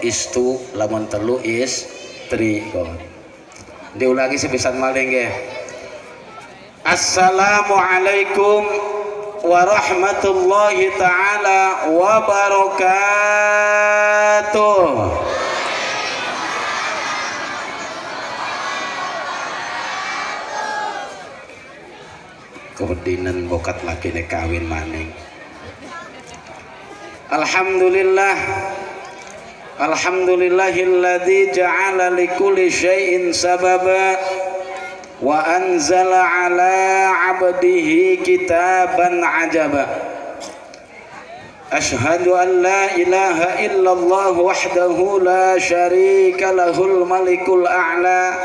istu, lamun telu istri. Diulangi sepisan maling ge. Assalamualaikum warahmatullahi taala wabarakatuh. Kewedinan bokat laki ne kawin maning. Alhamdulillah, alhamdulillahilladzi ja'ala likulli syai'in sababa wa anzala ala 'abdihi kitaban ajaba. Ashhadu an la ilaha illallah wahdahu la syarika lahul malikul a'la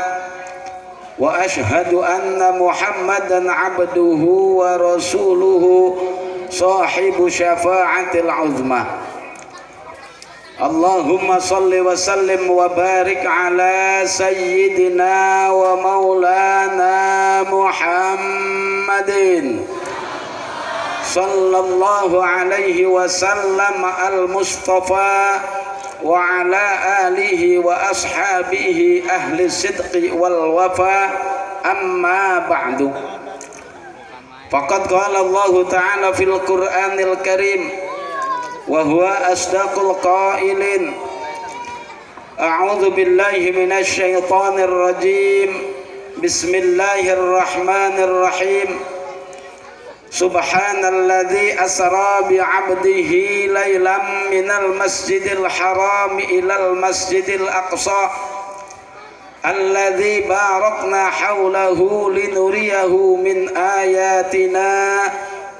wa ashhadu anna Muhammadan abduhu wa rasuluhu sahibu syafa'atil uzma. Allahumma salli wa sallim wa barik ala sayyidina wa maulana Muhammadin sallallahu alaihi wasallam al-mustafa wa ala alihi wa ashabihi ahli sidqi wal wafa, amma ba'du. Faqad qala Allah ta'ala fil Qur'anil Karim wa huwa asdaqul qailin. A'udzu billahi minasy syaithanir rajim. Bismillahirrahmanirrahim. Subhanalladzi asra bi 'abdihi lailam minal masjidil haram ilal masjidil aqsa alladzi barakna haulahu linuriyahu min ayatina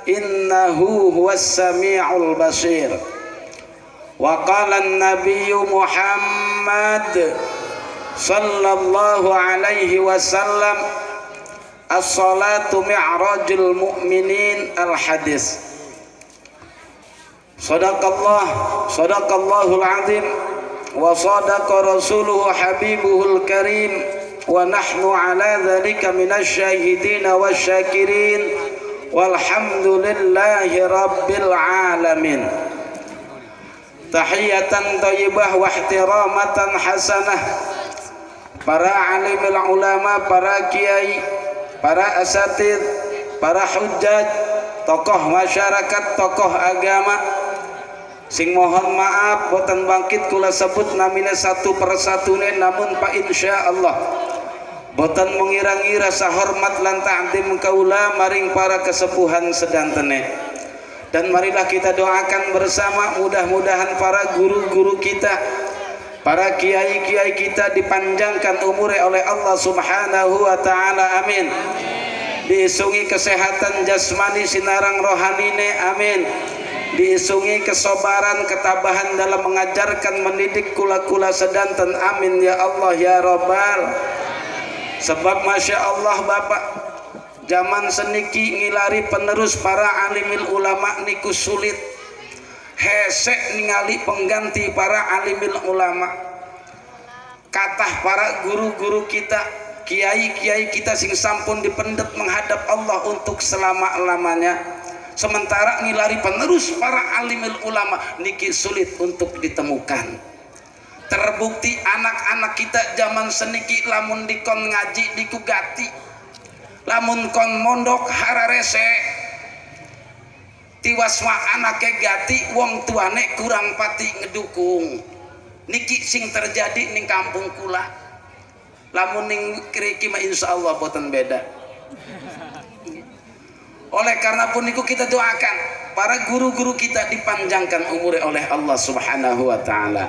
innahu huwas sami'ul basir. Wa qala an-nabiyyu Muhammad sallallahu alaihi wasallam, as-salatu mi'rajul mu'minin, al-hadis. Sadaqallahul azim wa sadaqa rasuluhu habibuhul karim wa nahnu ala dhalika minasy syahidin wasyakirin walhamdulillahi rabbil alamin. Tahiyatan thayyibah wa ihtiramatan hasanah. Para alimul ulama, para kiai, para asatid, para hujjaj, tokoh masyarakat, tokoh agama, sing mohon maaf boten bangkit kula sebut namina satu persatune, namun pa insyaallah boten mengira-ngira sahormat lan ta'zim kaula maring para kesepuhan sedantene. Dan marilah kita doakan bersama, mudah-mudahan para guru-guru kita, para kiai-kiai kita dipanjangkan umurnya oleh Allah Subhanahu wa taala, amin. Diisungi kesehatan jasmani sinarang rohanine, amin. Diisungi kesabaran ketabahan dalam mengajarkan mendidik kula-kula sedanten, amin ya Allah ya Rabbal. Sebab masya Allah Bapak, zaman seniki ngilari penerus para alimil ulama niku sulit. Hesek ningali pengganti para alimil ulama. Katah para guru-guru kita, kiai-kiai kita sing sampun dipendet menghadap Allah untuk selama-lamanya. Sementara ngilari penerus para alimil ulama niki sulit untuk ditemukan. Terbukti anak-anak kita zaman seniki lamun dikon ngaji dikugati, lamun kon mondok hararese tiwasma anake gati wong tuane kurang pati ngedukung. Niki sing terjadi ning kampung kula. Lamun ning kriki mah insyaallah boten beda. Oleh karena pun niku kita doakan para guru-guru kita dipanjangkan umure oleh Allah Subhanahu wa taala.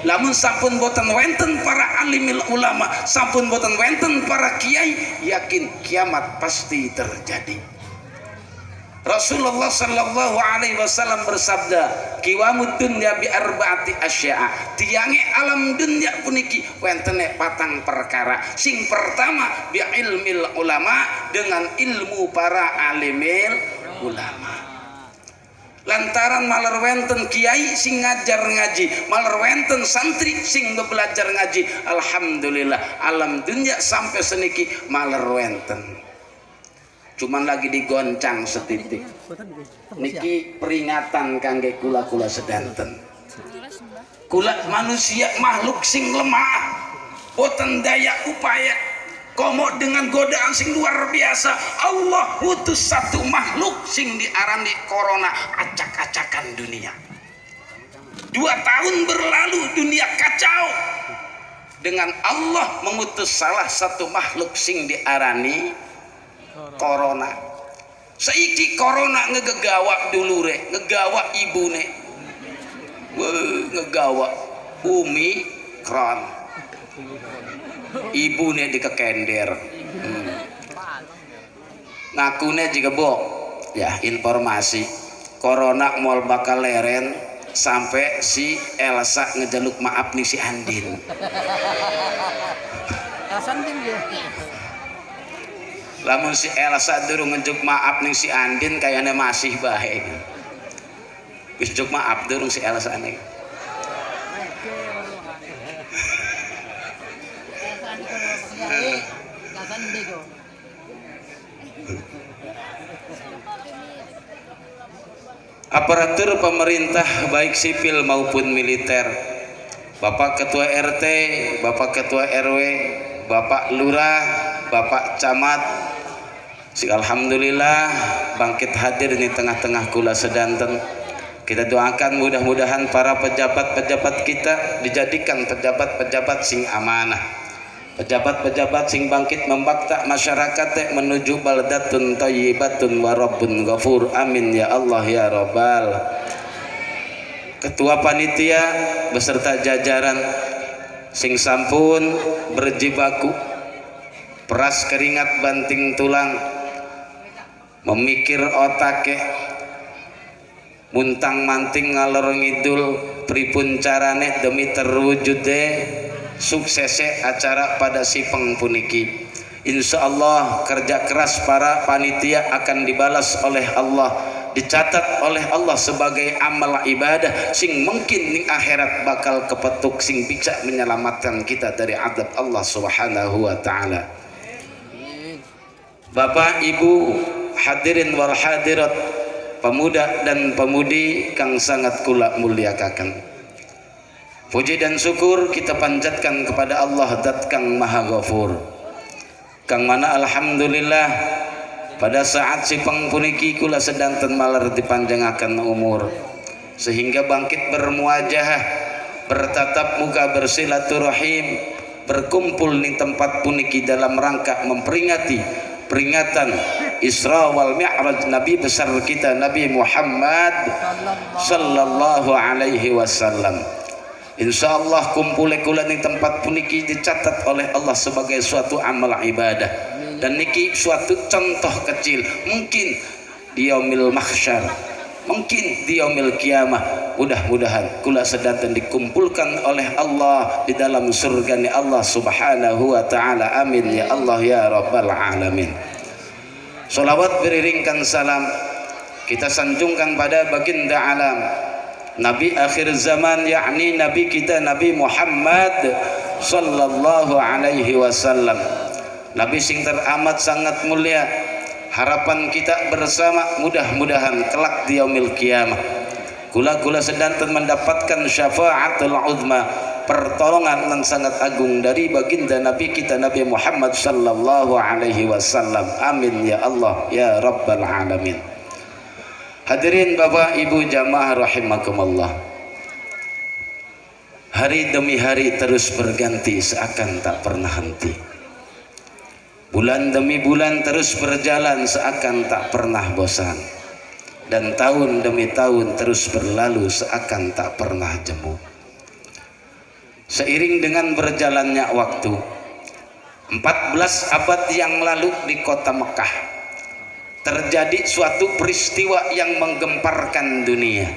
Lamun sampun boten wenten para alimil ulama, sampun boten wenten para kiai, yakin kiamat pasti terjadi. Rasulullah sallallahu alaihi wasallam bersabda, "Qiwamud dunya bi arba'ati asya'a." Tiange alam dunya puniki wentene patang perkara. Sing pertama bi ilmil ulama, dengan ilmu para alimil ulama. Lantaran maler wenten kiai sing ngajar ngaji, maler wenten santri sing belajar ngaji, alhamdulillah alam dunya sampai seniki maler wenten. Cuman lagi digoncang setitik. Niki peringatan kangge kula-kula sedanten. kula manusia makhluk sing lemah boten daya upaya komo dengan godaan sing luar biasa. Allah utus satu makhluk sing diarani corona, acak-acakan dunia. 2 tahun berlalu dunia kacau, dengan Allah mengutus salah satu makhluk sing diarani corona. Saiki corona ngegawak dulure, ngegawak ibune, ngegawak Omicron, ibune dikekender. Ngakune juga bok ya informasi corona mau bakal leren sampai si Elsa ngejaluk maaf nih si Andin. Lamun si Elsa durung ngejuk maaf nih si Andin kayaknya masih baik. Wis juk maaf durung si Elsa nih. Aparatur pemerintah baik sipil maupun militer, Bapak Ketua RT, Bapak Ketua RW, Bapak Lurah, Bapak Camat, alhamdulillah bangkit hadir di tengah-tengah kula sedanten. Kita doakan mudah-mudahan para pejabat-pejabat kita dijadikan pejabat-pejabat sing amanah, pejabat-pejabat sing bangkit membakta masyarakat menuju baldatun thayyibatun wa rabbun ghafur. Amin ya Allah ya Rabbal. Ketua panitia beserta jajaran sing sampun berjibaku peras keringat banting tulang memikir otake muntang manting ngalor ngidul pripun carane demi terwujude suksese acara pada sipeng puniki. Insya Allah kerja keras para panitia akan dibalas oleh Allah, dicatat oleh Allah sebagai amal ibadah sing mungkin ning akhirat bakal kepetuk sing bisa menyelamatkan kita dari azab Allah Subhanahu wa taala. Bapak Ibu hadirin wal hadirat, pemuda dan pemudi kang sangat kula muliakaken. Puji dan syukur kita panjatkan kepada Allah Dat kang Maha Ghafur, kang mana alhamdulillah pada saat sipeng puniki kula sedanten maler dipanjangaken umur sehingga bangkit bermuajahah, bertatap muka, bersilaturahim, berkumpul di tempat puniki dalam rangka memperingati peringatan Isra wal Mi'raj Nabi besar kita Nabi Muhammad sallallahu alaihi wasallam. Insyaallah kumpul kula di tempat puniki dicatat oleh Allah sebagai suatu amal ibadah, dan niki suatu contoh kecil mungkin di yaumil mahsyar, mungkin di yaumil kiamah. Mudah-mudahan kula sedanten dikumpulkan oleh Allah di dalam surganya Allah Subhanahu wa taala. Amin ya Allah ya Rabbal alamin. Salawat beriringkan salam kita sanjungkan pada baginda alam, Nabi akhir zaman, yakni Nabi kita Nabi Muhammad sallallahu alaihi wasallam. Nabi sing teramat sangat mulia. Harapan kita bersama mudah-mudahan kelak di yaumil qiyamah kula sedanten mendapatkan syafaatul uzma, pertolongan yang sangat agung dari baginda Nabi kita Nabi Muhammad sallallahu alaihi wasallam. Amin ya Allah ya Rabbal alamin. Hadirin Bapak Ibu jamaah rahimakumullah, hari demi hari terus berganti seakan tak pernah henti. Bulan demi bulan terus berjalan seakan tak pernah bosan, dan tahun demi tahun terus berlalu seakan tak pernah jemu. Seiring dengan berjalannya waktu, 14 abad yang lalu di kota Mekah terjadi suatu peristiwa yang menggemparkan dunia,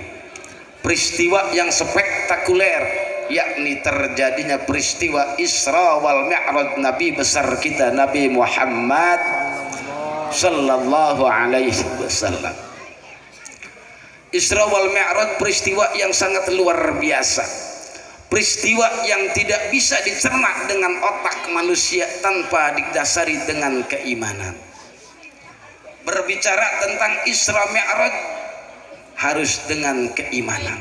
peristiwa yang spektakuler, yakni terjadinya peristiwa Isra wal Mi'raj Nabi besar kita Nabi Muhammad sallallahu alaihi wasallam. Isra wal Mi'raj peristiwa yang sangat luar biasa, peristiwa yang tidak bisa dicerna dengan otak manusia tanpa didasari dengan keimanan. Berbicara tentang Isra Mi'raj harus dengan keimanan.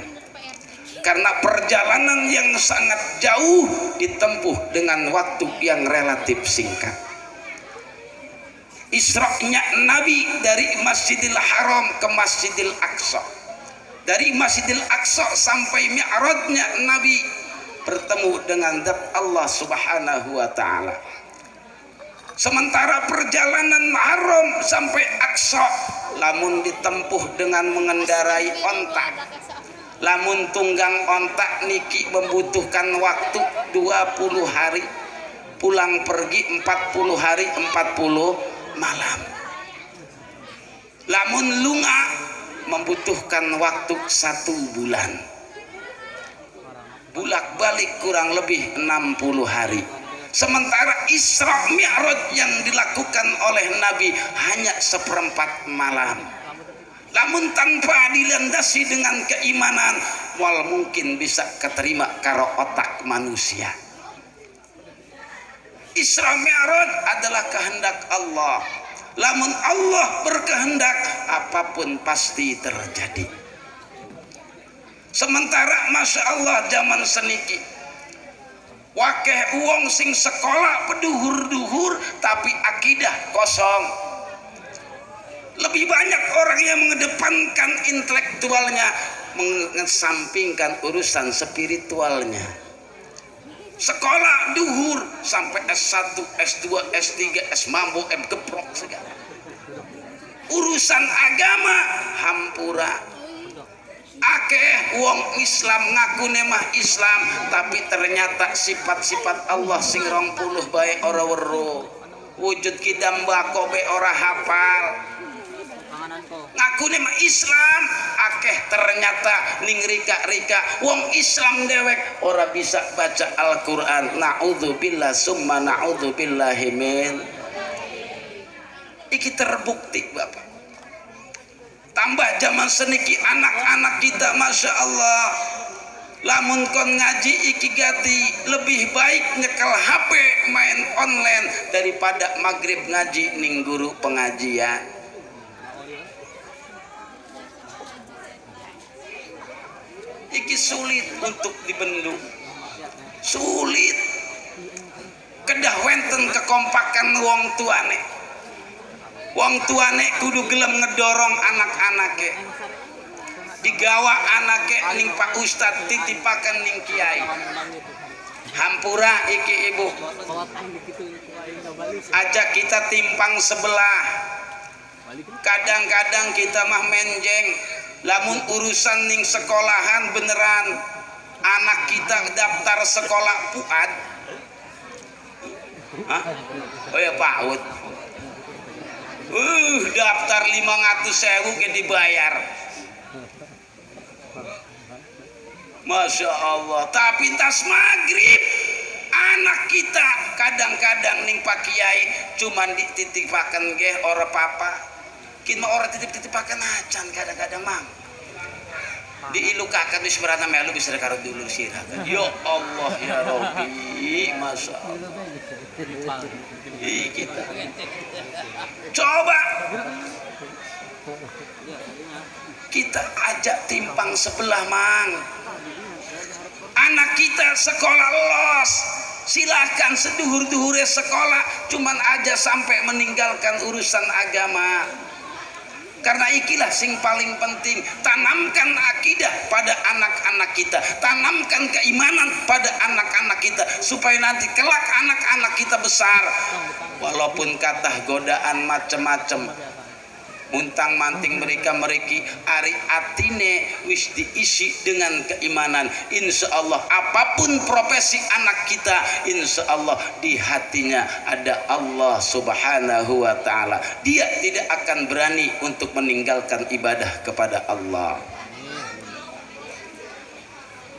karena perjalanan yang sangat jauh ditempuh dengan waktu yang relatif singkat. Isra'nya Nabi dari Masjidil Haram ke Masjidil Aqsa, dari Masjidil Aqsa sampai Mi'rajnya Nabi bertemu dengan zat Allah Subhanahu wa taala. Sementara perjalanan Haram sampai Aqsa lamun ditempuh dengan mengendarai onta, lamun tunggang ontak niki membutuhkan waktu 20 hari, pulang pergi 40 hari 40 malam. Lamun lunga membutuhkan waktu 1 bulan, bulak balik kurang lebih 60 hari. Sementara Isra Mi'raj yang dilakukan oleh Nabi hanya 1/4 malam. Namun tanpa dilandasi dengan keimanan, wal mungkin bisa keterima karo otak manusia. Isra Mi'raj adalah kehendak Allah. Lamun Allah berkehendak, apapun pasti terjadi. Sementara Masya Allah zaman seniki wakeh uang sing sekolah peduhur-duhur tapi akidah kosong. Lebih banyak orang yang mengedepankan intelektualnya, mengesampingkan urusan spiritualnya. Sekolah duhur sampai S1, S2, S3, S mambo, M geprok segala. Urusan agama hampura. Akeh wong Islam ngaku nemah Islam tapi ternyata sifat-sifat Allah sing 20 bae ora weruh. Wujud kidam bako be ora hafal. Ngaku nemah Islam akeh ternyata ning rika-rika wong Islam dewek ora bisa baca Al-Qur'an. Naudzubillah summa naudzubillahi min. Iki terbukti Bapak. Tambah zaman seniki anak-anak kita Masya Allah, lamun kon ngaji iki gati lebih baik nyekel HP main online daripada maghrib ngaji ning guru pengajian. Iki sulit untuk dibendung, sulit. Kedah wenten kekompakan wong tuane. Wong tuane kudu gelem ngedorong anak-anake, digawa anake ning Pak Ustad titipakan ning Kiai. Hampura iki ibu, ajak kita timpang sebelah. Kadang-kadang kita mah menjeng, lamun urusan ning sekolahan beneran. Anak kita daftar sekolah PUAD, oh ya PAUD. Daftar 500.000 ke dibayar. Masya Allah. Tapi tas maghrib anak kita kadang-kadang ning Pak Kiai cuman dititipakan ge ora papa. Kin mah ora titip-titipakan acan kadang-kadang mang. Diilukakan wis berana melu bisa karo dulur sirakan. Ya Allah ya Rabbi, Masya Allah. Kita coba kita ajak timpang sebelah mang. Anak kita sekolah los, silahkan seduhur-duhure sekolah, cuman aja sampai meninggalkan urusan agama. Karena ikilah sing paling penting, tanamkan akidah pada anak-anak kita, tanamkan keimanan pada anak-anak kita, supaya nanti kelak anak-anak kita besar, walaupun katah godaan macem-macem, muntang manting mereka ari atine wis diisi dengan keimanan. Insya Allah apapun profesi anak kita, insya Allah di hatinya ada Allah Subhanahu wa ta'ala. Dia tidak akan berani untuk meninggalkan ibadah kepada Allah.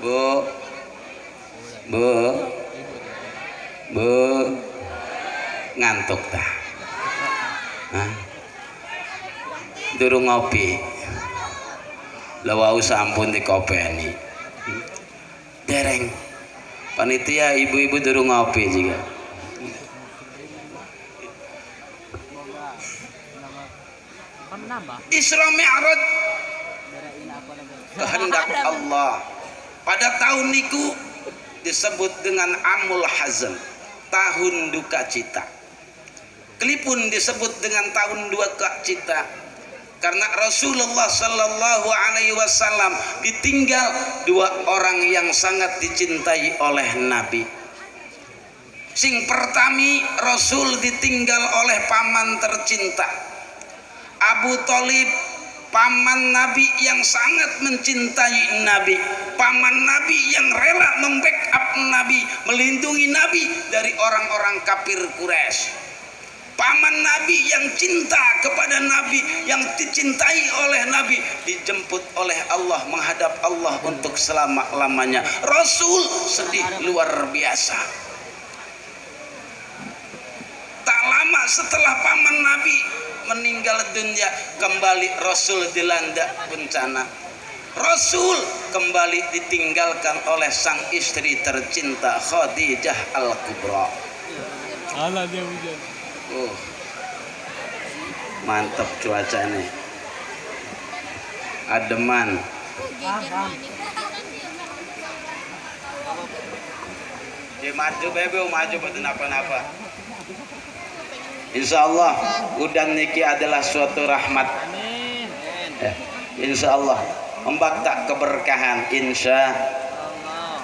Bu ngantuk dah. Durung ngopi, lawau sampun dikopeni. Dereng, panitia ibu-ibu durung ngopi juga. Isra Mi'raj kehendak Allah. Pada tahun niku disebut dengan Amul Hazan, tahun duka cita. Kelipun disebut dengan tahun duka cita karena Rasulullah Sallallahu Alaihi Wasallam ditinggal dua orang yang sangat dicintai oleh Nabi. Sing pertami, Rasul ditinggal oleh paman tercinta Abu Thalib, paman Nabi yang sangat mencintai Nabi, paman Nabi yang rela membackup Nabi, melindungi Nabi dari orang-orang kafir Quraisy. Paman Nabi yang cinta kepada Nabi, yang dicintai oleh Nabi, dijemput oleh Allah menghadap Allah untuk selama-lamanya. Rasul sedih luar biasa. Tak lama setelah paman Nabi meninggal dunia, kembali Rasul dilanda bencana. Rasul kembali ditinggalkan oleh sang istri tercinta Khadijah Al-Kubra. Mantap cuaca nih, ademan. Dia maju bebe, maju pada napa-napa. Insya Allah udan niki adalah suatu rahmat. Insya Allah membakta keberkahan. Insya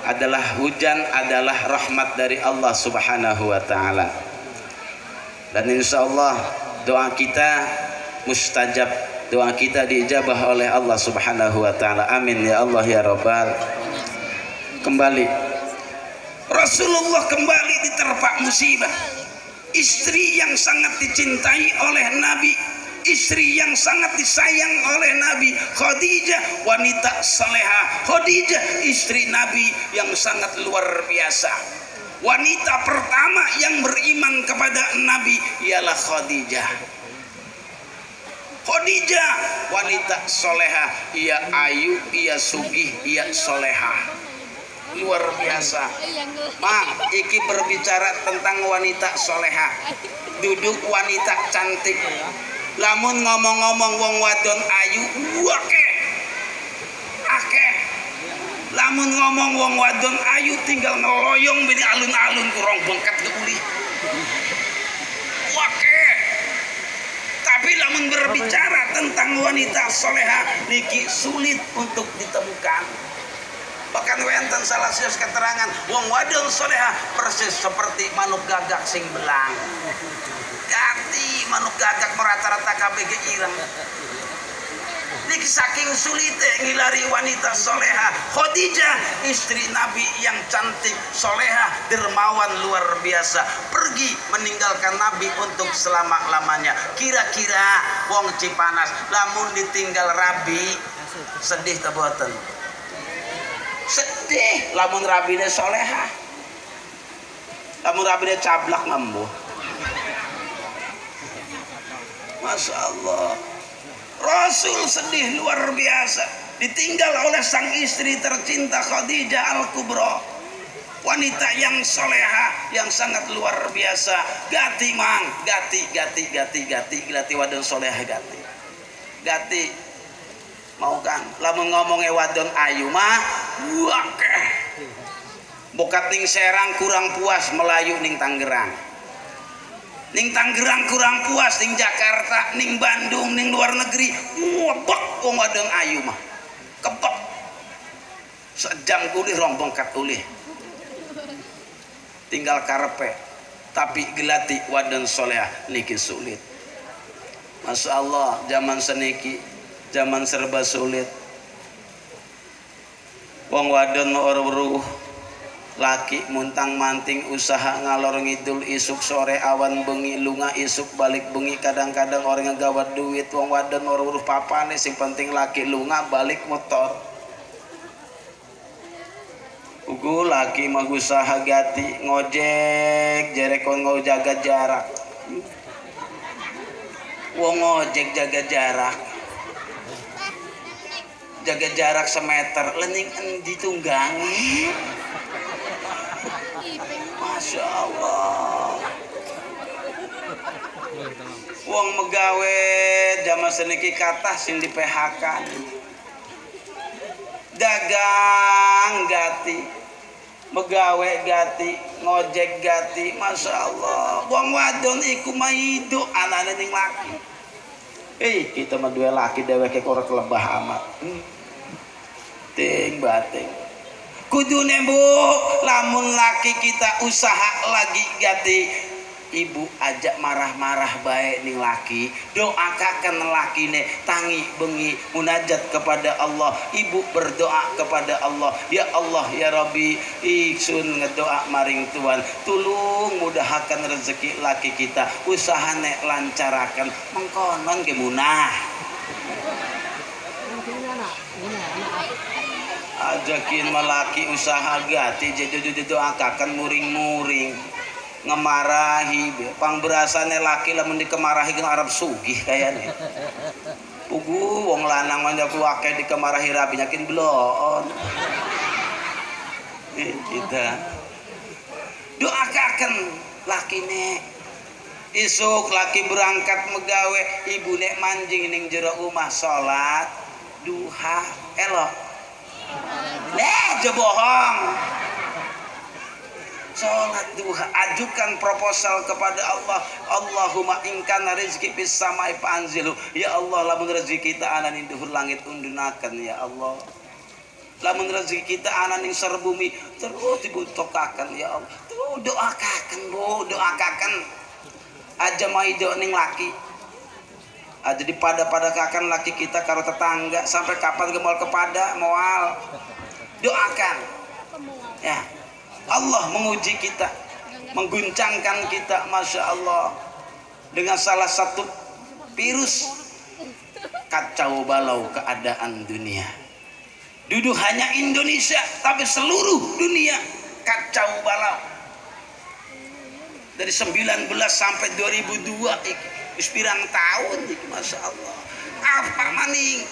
adalah hujan adalah rahmat dari Allah Subhanahu Wa Taala. Dan insya Allah doa kita mustajab, doa kita diijabah oleh Allah Subhanahu Wa Taala. Amin ya Allah ya Rabbal. Kembali Rasulullah kembali diterpa musibah. Istri yang sangat dicintai oleh Nabi, istri yang sangat disayang oleh Nabi, Khadijah, wanita salehah. Khadijah istri Nabi yang sangat luar biasa. Wanita pertama yang beriman kepada Nabi ialah Khadijah. Khadijah wanita solehah, ia ayu, ia sugih, ia solehah, luar biasa. Mak, iki berbicara tentang wanita solehah, duduk wanita cantik. Lamun ngomong-ngomong wong wadon ayu, akeh. Lamun ngomong wong wadon ayu tinggal ngeloyong bini alun-alun kurang bengkat ke uli. Wake. Tapi lamun berbicara tentang wanita soleha niki sulit untuk ditemukan. Bahkan wenten salah satu keterangan wong wadon soleha persis seperti manuk gagak sing belang. Ganti manuk gagak merata-rata KBG ireng. Niki saking sulitnya ngilari wanita soleha. Khadijah istri Nabi yang cantik, soleha, dermawan luar biasa, pergi meninggalkan Nabi untuk selama-lamanya. Kira-kira wong Cipanas lamun ditinggal Rabi sedih ta boten? Sedih. Lamun Rabine soleha, lamun Rabine cablak ngembuh. Masya Allah. Rasul sedih luar biasa ditinggal oleh sang istri tercinta Khadijah Al-Kubra, wanita yang soleha yang sangat luar biasa. Gati mang, gati wadon soleha gati mau kan lamun ngomongnya wadon ayu mah wakeh bokat ning Serang kurang puas, Melayu ning Tangerang. Ning Tangerang kurang puas, ning Jakarta, ning Bandung, ning luar negeri, wabak wong wadon ayu mah. Kepek. Sejam kulih rong bengkat ulih. Tinggal karepe. Tapi gelati wadon soleh niki sulit. Masya Allah, zaman seniki, zaman serba sulit. Wong wadon ora-uruh laki muntang manting usaha ngalor ngidul isuk sore awan bengi lunga isuk balik bengi kadang-kadang orang ngegawat duit wong wadon orang uruh papane sing penting laki lunga balik motor ugu laki mah usaha gati ngojek jerekon ngau jaga jarak wong ngojek jaga jarak semeter lening endi tunggangi. Masya Allah. Wong megawe zaman seniki kata sing di PHK. dagang gati, begawe gati, ngojek gati, masya Allah. Wong wadon iku mah hidup anaknya ning laki. Kita mah dua laki dewek korek lebah amat. Ting bating. Kudune Bu, lamun laki kita usaha lagi gati, ibu ajak marah-marah baik ning laki, doakan lakine tangi bengi munajat kepada Allah. Ibu berdoa kepada Allah, ya Allah ya Rabbi, iksun ngedoa maring Tuhan, tulung mudahkan rezeki laki kita, usahane lancarakan, mengkonon ge munah. Ajakin melaki usaha gati jadi doakan muring-muring ngemarahi pang berasane laki lamun dikemarahi ke Arab sugih kayaknya pugu wong lanang manja kuake dikemarahi rabi yakin belon kita doakan lakine isuk laki berangkat megawe ibune manjing ning jero omah salat duha elok bohong sholat duha, ajukan proposal kepada Allah. Allahumma ingkana rizki bis samai panzilu, ya Allah lamun rezeki kita ana ning dhuwur langit undunaken ya Allah, lamun rezeki kita ana ning sar bumi terus dibutuhkaken ya Allah. Tuh doakan Bu, doakan aja maido ning laki aja dipada-padakakan laki kita karo tetangga sampai kapan gemol kepada moal doakan ya. Allah menguji kita, mengguncangkan kita, masya Allah, dengan salah satu virus kacau balau keadaan dunia. Duduk hanya Indonesia, tapi seluruh dunia kacau balau. Dari 19 sampai 2002, pirang tahun, masya Allah. Apa maning?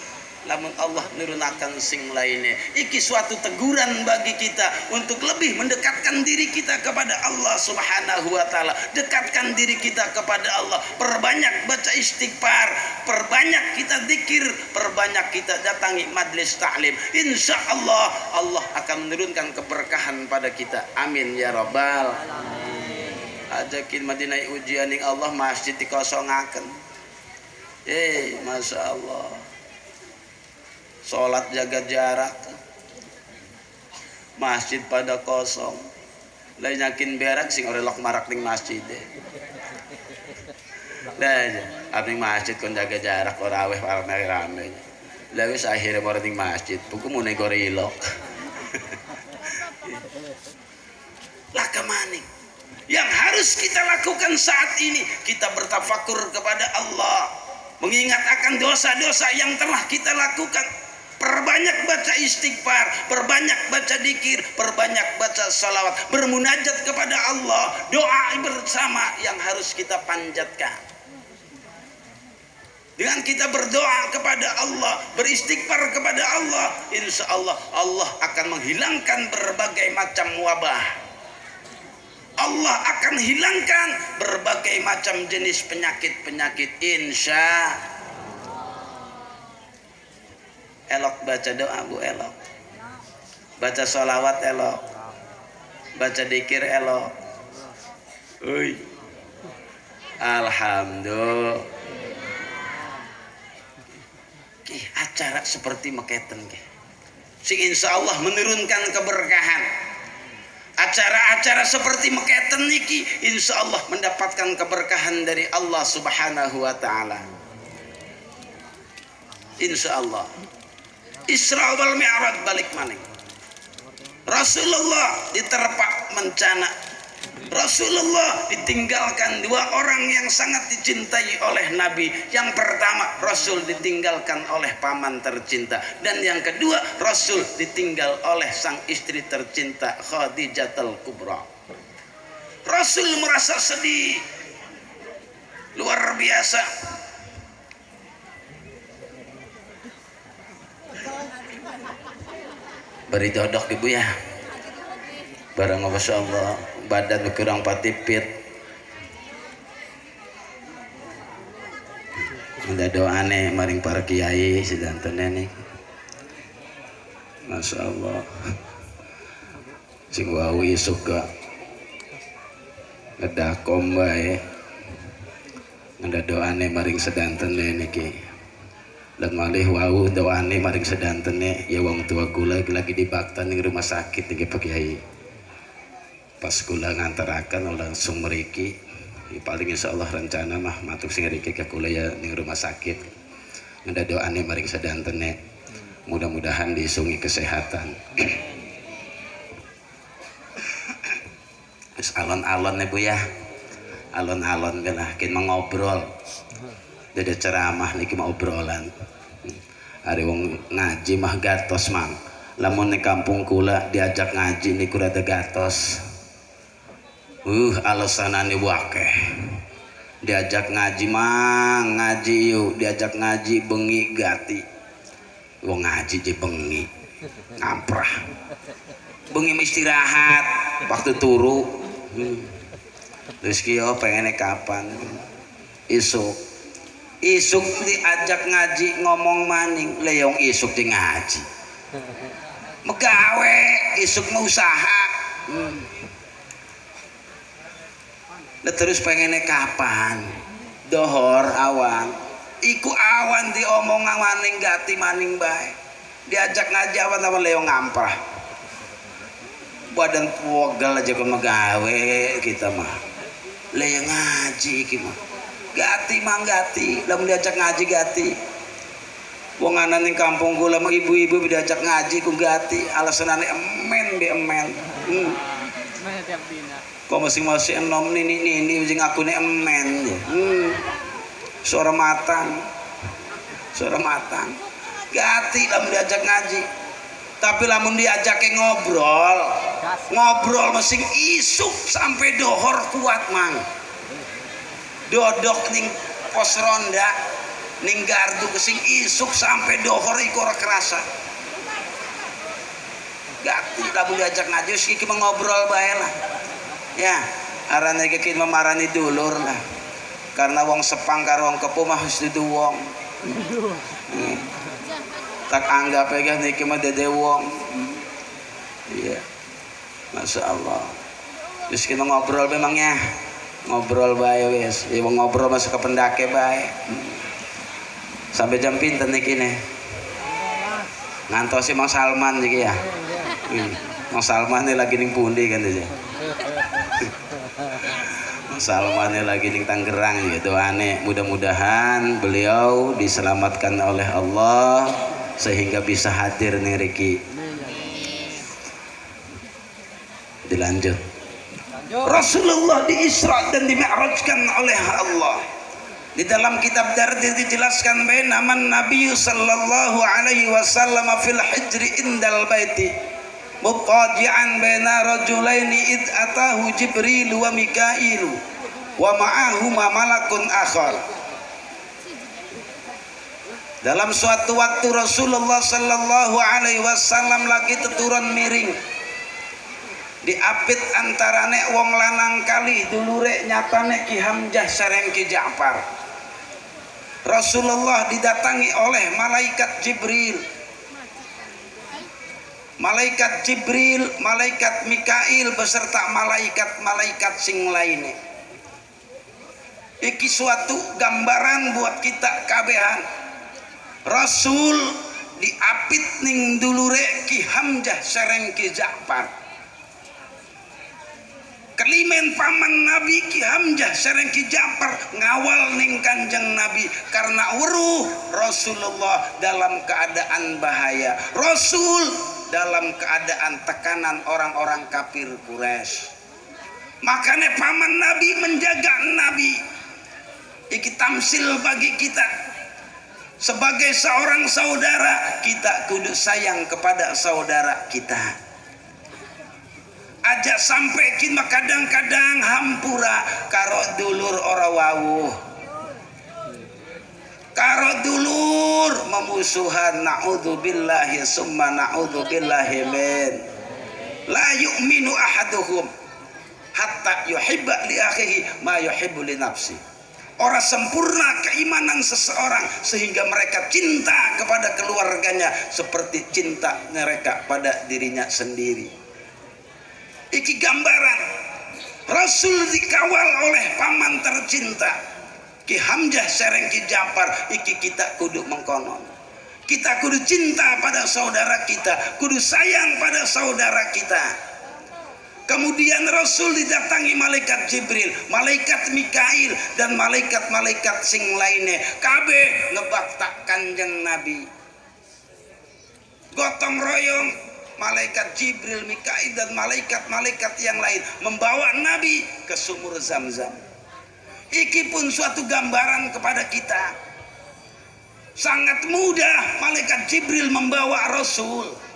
Lamun Allah nurunakan sing lainnya, iki suatu teguran bagi kita untuk lebih mendekatkan diri kita kepada Allah Subhanahu wa taala. Dekatkan diri kita kepada Allah, perbanyak baca istighfar, perbanyak kita zikir, perbanyak kita datangi majlis taklim. Insya Allah Allah akan menurunkan keberkahan pada kita. Amin ya rabbal alamin. Ajakin Madinah ujian ning Allah masjid dikosongaken. Masya Allah. Sholat jaga jarak, masjid pada kosong, lain yakin berak sing orelok marak ning masjid deh. Lah abing masjid kon jaga jarak ora aweh rame-rame. Lah wis akhire mari ning masjid, puku mune gorilok. Lah kemaning yang harus kita lakukan saat ini, kita bertafakur kepada Allah, mengingat akan dosa-dosa yang telah kita lakukan. Perbanyak baca istighfar, perbanyak baca dzikir, perbanyak baca salawat, bermunajat kepada Allah, doa bersama yang harus kita panjatkan. Dengan kita berdoa kepada Allah, beristighfar kepada Allah, insya Allah Allah akan menghilangkan berbagai macam wabah. Allah akan hilangkan berbagai macam jenis penyakit-penyakit, insya elok baca doa Bu, elok baca sholawat, elok baca dikir, elok. Alhamdulillah. Acara seperti meketen sing insya Allah menurunkan keberkahan. Acara-acara seperti meketen niki insya Allah mendapatkan keberkahan dari Allah Subhanahu wa taala. Insya Allah. Isra wal Mi'raj balik maning. Rasulullah diterpa bencana. Rasulullah ditinggalkan dua orang yang sangat dicintai oleh Nabi. Yang pertama, Rasul ditinggalkan oleh paman tercinta, dan yang kedua, Rasul ditinggal oleh sang istri tercinta Khadijatul Kubra. Rasul merasa sedih luar biasa. Beri jodoh ibu ya, barang masya Allah, badan kurang patipit. Ada doa nih maring para kiai sedanten nih, Masya Allah sing wau isuk ga ngedakom bae ngada doane maring sedanten niki dan malih wau doane maring sedanten ya wong tua kula lagi dibaktan ning rumah sakit niki Pak Kiai pas kula ngantarakan langsung mriki paling insyaallah rencana mah matuk sing riki ka kula ya ning rumah sakit ngada doane maring sedanten mudah-mudahan disungi kesehatan. Terus alon-alon nih Bu ya, alon-alon belah kita ngobrol, jadi ceramah nih kita obrolan. Hari wong ngaji mah gatos mang, lamun nih kampung kula diajak ngaji nih kurada gatos. Alasanane wakeh, diajak ngaji mang ngaji yuk, diajak ngaji bengi gati. Wong ngaji je bengi ngamprah bengi istirahat waktu turu terus kyo pengennya kapan isuk diajak ngaji ngomong maning leong isuk di ngaji megawe isuk mau usaha terus pengennya kapan dohor awan iku awan diomong maning gati maning bae diajak ngaji awan leong ngamprah badan pogel aja ke megawe kita mah leong ngaji iki mah gati mang gati lamun diajak ngaji gati wong anan ning kampung kula mah ibu-ibu diajak ngaji ku gati alasanane emen be emen tiap dina kok masing-masing enom nini sing akune emen ya suara matang gati lamun diajak ngaji tapi lamun diajak ngobrol mesin isuk sampai dohor kuat mang dodok ning pos ronda ning gardu kesing isuk sampai dohor iku ora kerasa gati lamun diajak ngaji iki ngobrol bae lah ya arane iki memarani dulur lah karena wong sepang karo wong kepo mah wis dudu wong. Tak anggap aja niki mah dede wong. Iya. Masya Allah. Terus kita ngobrol memangnya ngobrol bae wis. Ya ngobrol masuk ke pendake bae. Sampai jam pinten niki ne? Ngantosi Mang Salman iki ya. Mang Salman lagi ning pundi kan dia. Salmannya lagi di Tangerang gitu aneh mudah-mudahan beliau diselamatkan oleh Allah sehingga bisa hadir nih Riki dilanjut Rasulullah di Isra dan di Mi'rajkan oleh Allah di dalam kitab Dardir dijelaskan bahwa nama Nabi sallallahu alaihi wasallam fil hijri indal baiti mutaji'an baina rajulaini id atahu Jibril wa Mikailu wa ma'ahuma malakun akhar. Dalam suatu waktu Rasulullah sallallahu alaihi wasallam lagi teturan miring diapit antarane wong lanang kali dulure nyatane Ki Hamzah sareng Ki Ja'far. Rasulullah didatangi oleh malaikat Jibril, malaikat Mikail beserta malaikat sing lainnya. Iki suatu gambaran buat kita kabehan. Rasul diapit ning dulure Ki Hamzah sareng Ki Ja'far. Kelimen paman Nabi Ki Hamzah sareng Ki Ja'far ngawal ning Kanjeng Nabi karena weruh Rasulullah dalam keadaan bahaya. Rasul dalam keadaan tekanan orang-orang kafir Quraisy. Makanya paman Nabi menjaga Nabi. Iki tamsil bagi kita sebagai seorang saudara, kita kudu sayang kepada saudara kita. Aja sampai kita kadang-kadang hampura karo dulur ora wawuh, karo dulur memusuhan. Na'udzubillahi summa na'udzubillahi min. La yu'minu ahaduhum hatta yuhibba li akhihi ma yuhibbu li nafsi. Orang sempurna keimanan seseorang sehingga mereka cinta kepada keluarganya seperti cinta mereka pada dirinya sendiri. Iki gambaran Rasul dikawal oleh paman tercinta Ki Hamzah Sereng Ki Jafar. Iki kita kudu mengkonon, kita kudu cinta pada saudara kita, kudu sayang pada saudara kita. Kemudian Rasul didatangi malaikat Jibril, malaikat Mikail, dan malaikat-malaikat sing lainnya. Kabeh ngebakta Kanjeng Nabi. Gotong royong malaikat Jibril, Mikail, dan malaikat-malaikat yang lain membawa Nabi ke sumur Zam-Zam. Iki pun suatu gambaran kepada kita. Sangat mudah malaikat Jibril membawa Rasul.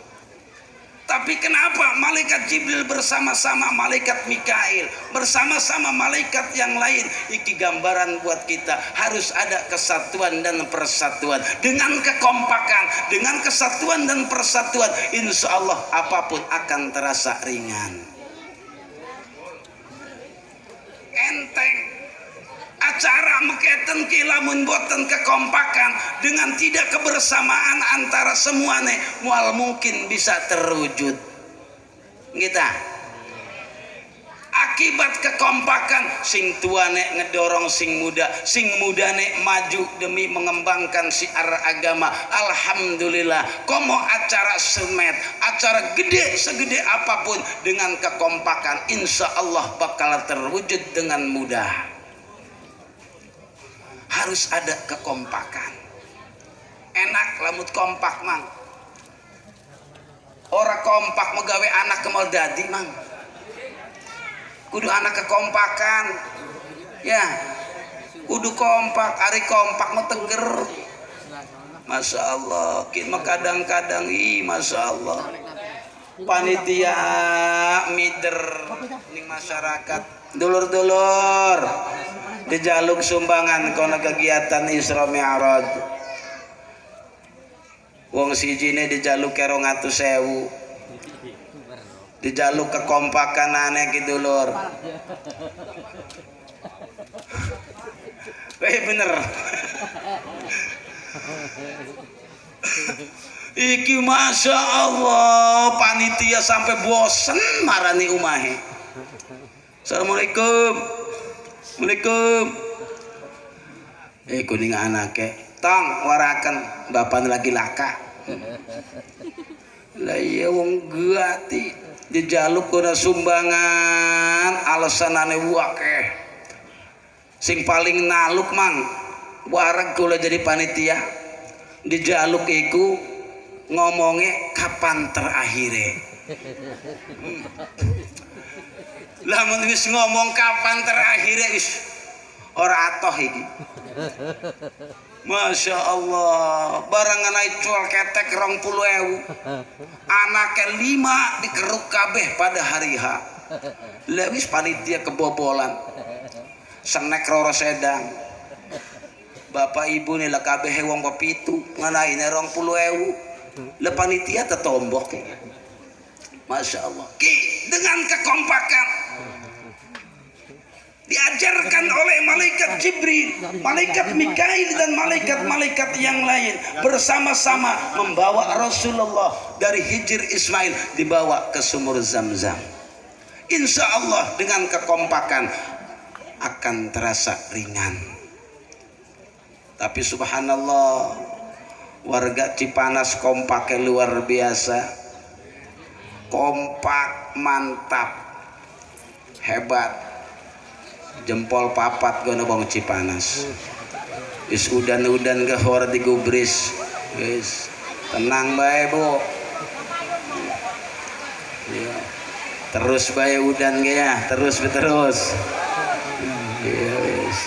Tapi kenapa malaikat Jibril bersama-sama malaikat Mikail, bersama-sama malaikat yang lain? Iki gambaran buat kita, harus ada kesatuan dan persatuan. Dengan kekompakan, dengan kesatuan dan persatuan, insya Allah apapun akan terasa ringan, enteng. Acara meketen ki lamun boten kekompakan, dengan tidak kebersamaan antara semuanya, mual mungkin bisa terwujud. Kita akibat kekompakan, sing tuane ngedorong sing mudane maju demi mengembangkan siar agama. Alhamdulillah, komo acara semet, acara gede segede apapun, dengan kekompakan insya Allah bakal terwujud dengan mudah. Harus ada kekompakan. Enak lamut kompak mang. Orang kompak megawe anak kemal dadi mang. Kudu anak kekompakan. Ya, kudu kompak. Ari kompak mau teger. Masya Allah. Kita kadang-kadang masya Allah. Panitia mider ning masyarakat. Dulur-dulur. Dijaluk sumbangan kono kegiatan Isra Mi'raj. Wong sijine dijaluk 200.000. Dijaluk kekompakan aneh ki dulur. Bener. Iki masya Allah, panitia sampai bosen marani umahe. Assalamualaikum. Assalamualaikum. Kuning anake tong warakan bapak lagi laka. Lah iya wong geati dijaluk kuna sumbangan alasanane wakeh. Sing paling naluk mang wareg kula jadi panitia dijaluk iku ngomongnya kapan terakhire. Lah mun wis ngomong kapan terakhirnya wis ora atoh iki. Masya Allah, barangan naik cual ketek 20.000, anaknya 5 dikeruk kabeh pada hari H. Lah wis panitia kebobolan, senek roro sedang. Bapak ibu nih lah kabeh wong pepitu, nganainnya 20.000. Lah panitia tetombok. Masya Allah. Dengan kekompakan diajarkan oleh malaikat Jibril, malaikat Mikail, dan malaikat-malaikat yang lain bersama-sama membawa Rasulullah dari Hijr Ismail dibawa ke sumur Zam-Zam. Insya Allah dengan kekompakan akan terasa ringan. Tapi subhanallah, warga Cipanas kompaknya luar biasa. Kompak, mantap, hebat, jempol papat gue nabong Cipanas. Wis udan-udan ke hor digubris, wis tenang bae bu. Ya. Terus bae udan ge ya, terus. Ya wis.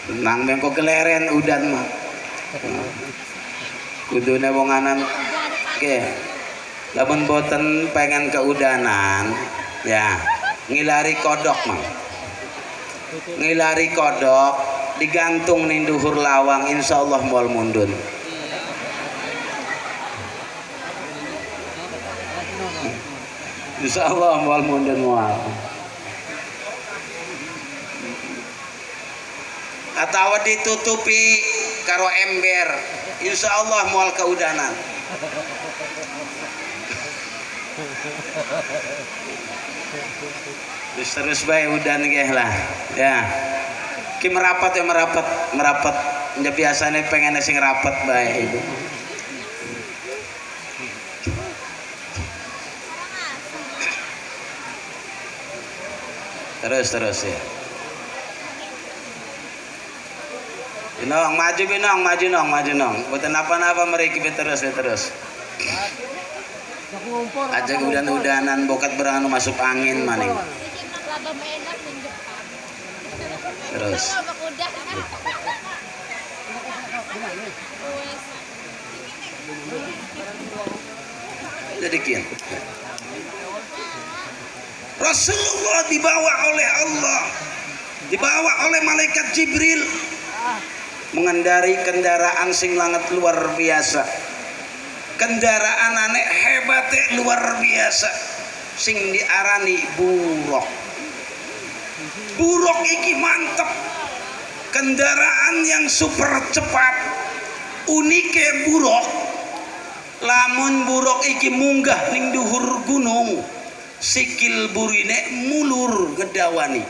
Tenang bengko keleren udan mah. Kudune wong anan ke lamun boten pengen keudanan ya ngilari kodok mang, ngilari kodok digantung ning duhur lawang insyaallah moal mundun. Insyaallah moal mundun moal. Atawa ditutupi karo ember, insyaallah moal kaudanan. Terus bae udan ge lah ya. Ki merapat ya merapat nya biasane pengen sing rapat bae itu. Terus ya. Binong maju nong. Boten apa-apa mereka terus. Aja udan-udanan bokat berang masuk angin maning. Terus. Jadi kian. Rasulullah dibawa oleh Allah, dibawa oleh malaikat Jibril mengendari kendaraan sing langet luar biasa, kendaraan aneh hebatnya luar biasa sing diarani buruk. Buruk iki mantep, kendaraan yang super cepat. Unike buruk, lamun buruk iki munggah ning duhur gunung, sikil burine mulur ngedawani.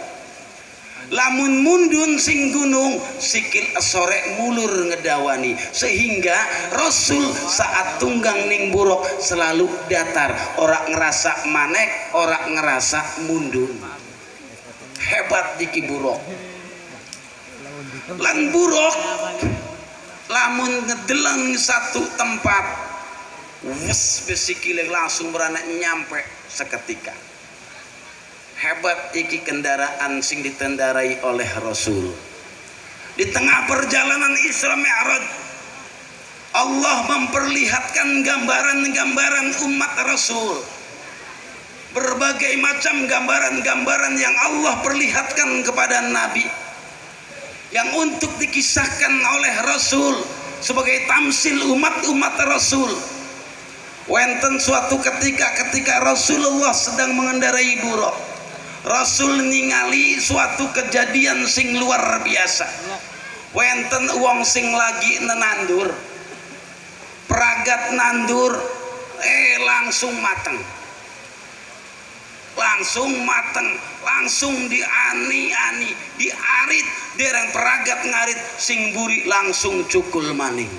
Lamun mundun sing gunung, sikil sore mulur ngedawani. Sehingga Rasul saat tunggang ning buruk selalu datar, ora ngerasa manek, ora ngerasa mundun. Hebat diki buruk. Lan buruk lamun ngedelang satu tempat, wes besikile langsung beranak nyampe seketika. Hebat iki kendaraan sing ditendarai oleh Rasul. Di tengah perjalanan Isra Mi'raj, Allah memperlihatkan gambaran-gambaran umat Rasul. Berbagai macam gambaran-gambaran yang Allah perlihatkan kepada Nabi, yang untuk dikisahkan oleh Rasul sebagai tamsil umat-umat Rasul. Wenten suatu ketika Rasulullah sedang mengendarai buruk, Rasul ningali suatu kejadian sing luar biasa. Wenten wong sing lagi nenandur, peragat nandur, langsung mateng, langsung diani-ani, diarit, dereng peragat ngarit, sing buri langsung cukul maning.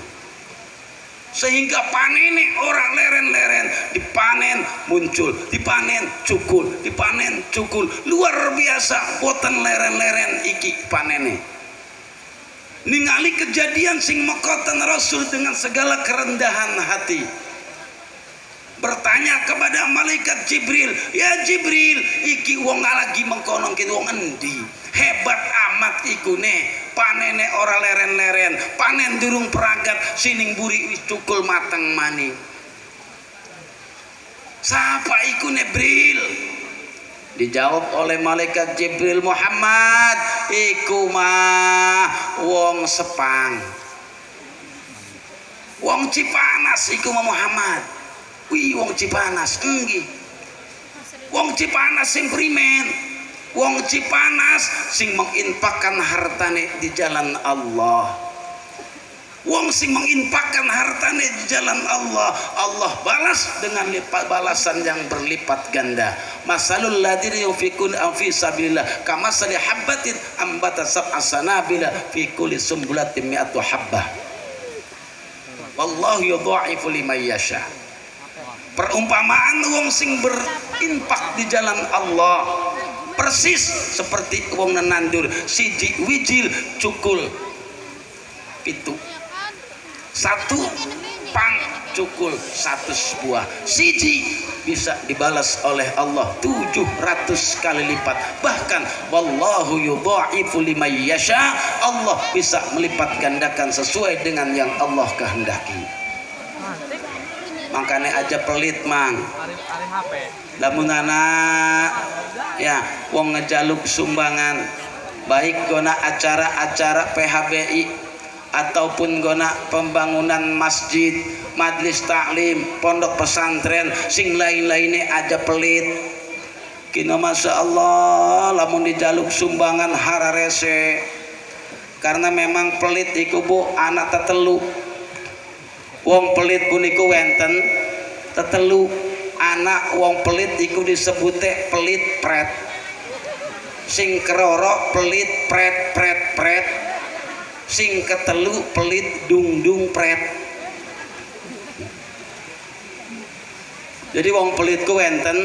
Sehingga panene orang leren-leren, dipanen muncul, dipanen cukul, luar biasa, boten leren-leren iki panene. Ningali kejadian sing mekoten Rasul dengan segala kerendahan hati, bertanya kepada malaikat Jibril, ya Jibril, iki wong lagi mengkonong ki wong endi? Hebat amat ikune, panene ora leren-leren, panen durung peragat, sining buri wis cukul mateng maning. Sapa ikune Jibril? Dijawab oleh malaikat Jibril, Muhammad, iku mah wong Sepang, wong Cipanas iku mah Muhammad. Wih, wong Cipanas enggih. Wong Cipanas sing primen? Wong Cipanas sing menginfakkan hartane di jalan Allah. Wong sing menginfakkan hartane di jalan Allah, Allah balas dengan balasan yang berlipat ganda. Masalul ladzina yunfiquna fi sabilillah kamasali habbatin ambatat sab'a sanabila fi kulli sumbulatin mi'atu habbah. Wallahu yudha'ifu liman yasha. Perumpamaan wong sing berinfak di jalan Allah persis seperti wong nenandur, siji wijil cukul pitu, satu pang cukul 100 buah, siji bisa dibalas oleh Allah 700 kali lipat. Bahkan wallahu yudha'ifu liman yasha, Allah bisa melipat gandakan sesuai dengan yang Allah kehendaki. Makanya aja pelit mang, lamun anak ya wong ngejaluk sumbangan, baik gona acara-acara PHBI ataupun gona pembangunan masjid, majlis taklim, pondok pesantren sing lain-lainnya aja pelit kina masya Allah lamun dijaluk sumbangan hararese karena memang pelit iku bu anak tetelu wong pelit puniku wenten tetelu anak wong pelit iku disebute pelit pret sing keroro pelit pret pret pret sing ketelu pelit dung dung pret. Jadi wong pelitku wenten